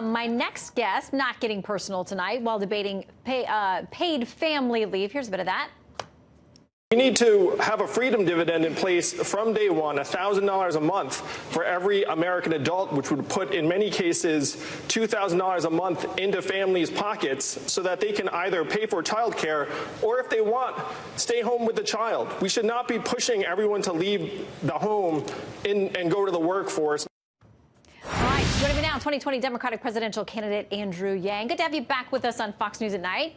My next guest, not getting personal tonight, while debating paid family leave. Here's a bit of that. We need to have a freedom dividend in place from day one, $1,000 a month for every American adult, which would put, in many cases, $2,000 a month into families' pockets so that they can either pay for childcare or, if they want, stay home with the child. We should not be pushing everyone to leave the home and go to the workforce. All right, joining me now, 2020 Democratic presidential candidate Andrew Yang. Good to have you back with us on Fox News at Night.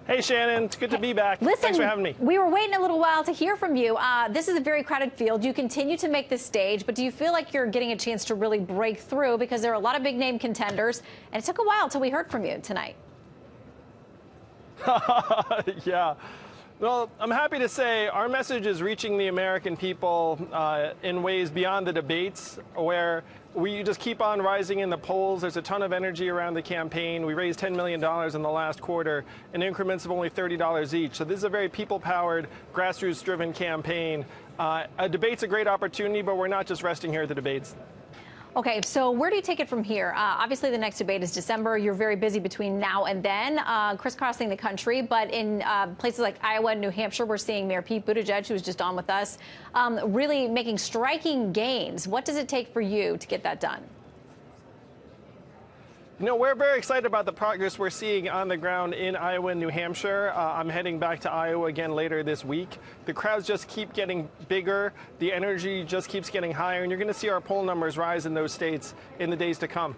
Hey, Shannon, it's good to be back. Listen, thanks for having me. We were waiting a little while to hear from you. This is a very crowded field. You continue to make the stage, but do you feel like you're getting a chance to really break through? Because there are a lot of big name contenders, and it took a while till we heard from you tonight. Yeah. Well, I'm happy to say our message is reaching the American people in ways beyond the debates, where we just keep on rising in the polls. There's a ton of energy around the campaign. We raised $10 million in the last quarter in increments of only $30 each. So this is a very people-powered, grassroots-driven campaign. A debate's a great opportunity, but we're not just resting here at the debates. Okay, so where do you take it from here? Obviously, the next debate is December. You're very busy between now and then, crisscrossing the country. But in places like Iowa and New Hampshire, we're seeing Mayor Pete Buttigieg, who was just on with us, really making striking gains. What does it take for you to get that done? You know, we're very excited about the progress we're seeing on the ground in Iowa and New Hampshire. I'm heading back to Iowa again later this week. The crowds just keep getting bigger. The energy just keeps getting higher. And you're going to see our poll numbers rise in those states in the days to come.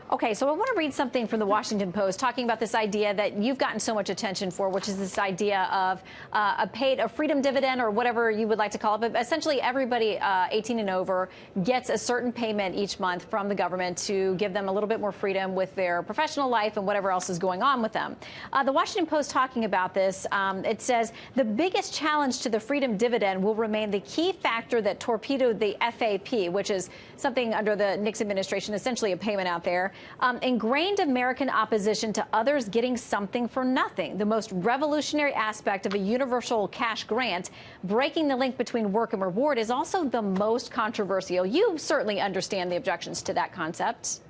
Okay, so I want to read something from the Washington Post talking about this idea that you've gotten so much attention for, which is this idea of a freedom dividend, or whatever you would like to call it. But essentially, everybody 18 and over gets a certain payment each month from the government to give them a little bit more freedom with their professional life and whatever else is going on with them. The Washington Post talking about this, it says the biggest challenge to the freedom dividend will remain the key factor that torpedoed the FAP, which is something under the Nixon administration, essentially a payment out there. Ingrained American opposition to others getting something for nothing, the most revolutionary aspect of a universal cash grant. Breaking the link between work and reward is also the most controversial. You certainly understand the objections to that concept.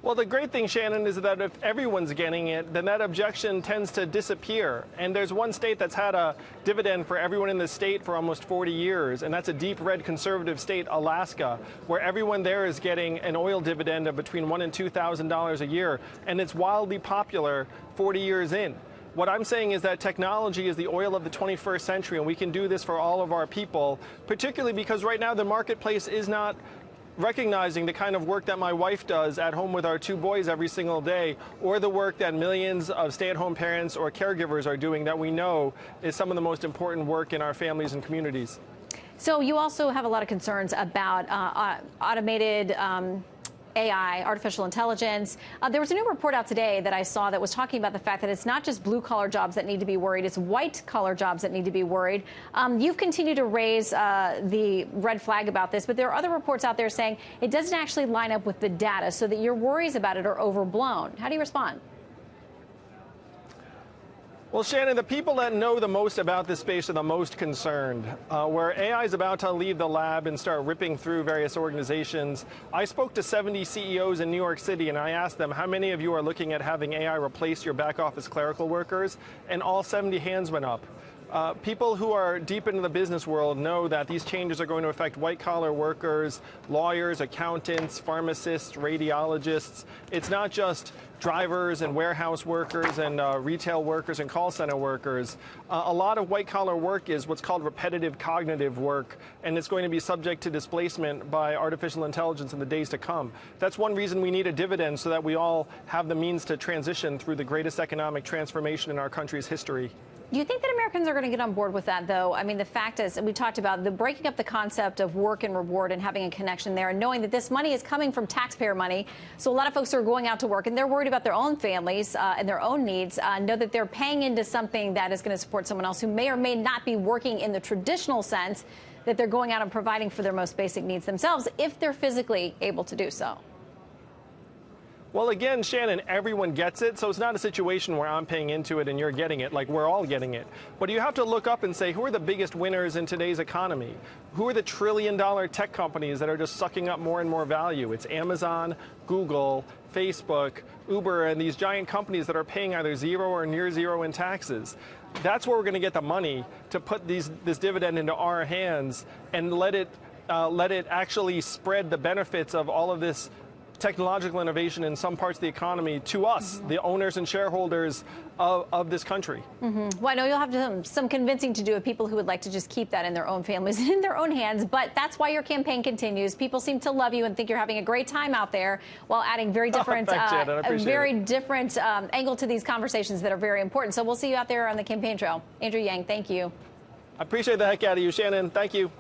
Well, the great thing, Shannon, is that if everyone's getting it, then that objection tends to disappear. And there's one state that's had a dividend for everyone in the state for almost 40 years, and that's a deep red conservative state, Alaska, where everyone there is getting an oil dividend of between $1,000 and $2,000 a year, and it's wildly popular 40 years in. What I'm saying is that technology is the oil of the 21st century, and we can do this for all of our people, particularly because right now the marketplace is not recognizing the kind of work that my wife does at home with our two boys every single day, or the work that millions of stay-at-home parents or caregivers are doing that we know is some of the most important work in our families and communities. So you also have a lot of concerns about automated AI, artificial intelligence. There was a new report out today that I saw that was talking about the fact that it's not just blue-collar jobs that need to be worried, it's white-collar jobs that need to be worried. You've continued to raise the red flag about this, but there are other reports out there saying it doesn't actually line up with the data, so that your worries about it are overblown. How do you respond? Well, Shannon, the people that know the most about this space are the most concerned. Where AI is about to leave the lab and start ripping through various organizations, I spoke to 70 CEOs in New York City, and I asked them, how many of you are looking at having AI replace your back office clerical workers? And all 70 hands went up. People who are deep into the business world know that these changes are going to affect white-collar workers, lawyers, accountants, pharmacists, radiologists. It's not just drivers and warehouse workers and retail workers and call center workers. A lot of white-collar work is what's called repetitive cognitive work, and it's going to be subject to displacement by artificial intelligence in the days to come. That's one reason we need a dividend, so that we all have the means to transition through the greatest economic transformation in our country's history. Do you think that Americans are going to get on board with that, though? I mean, the fact is, we talked about the breaking up the concept of work and reward and having a connection there, and knowing that this money is coming from taxpayer money. So a lot of folks are going out to work, and they're worried about their own families and their own needs, know that they're paying into something that is going to support someone else who may or may not be working in the traditional sense, that they're going out and providing for their most basic needs themselves if they're physically able to do so. Well, again, Shannon, everyone gets it, so it's not a situation where I'm paying into it and you're getting it, like we're all getting it. But you have to look up and say, who are the biggest winners in today's economy? Who are the trillion-dollar tech companies that are just sucking up more and more value? It's Amazon, Google, Facebook, Uber, and these giant companies that are paying either zero or near zero in taxes. That's where we're going to get the money to put this dividend into our hands and let it actually spread the benefits of all of this technological innovation in some parts of the economy to us, the owners and shareholders of this country. Well, I know you'll have some convincing to do with people who would like to just keep that in their own families and in their own hands, but that's why your campaign continues. People seem to love you and think you're having a great time out there while adding very different, angle to these conversations that are very important. So we'll see you out there on the campaign trail. Andrew Yang, thank you. I appreciate the heck out of you, Shannon. Thank you.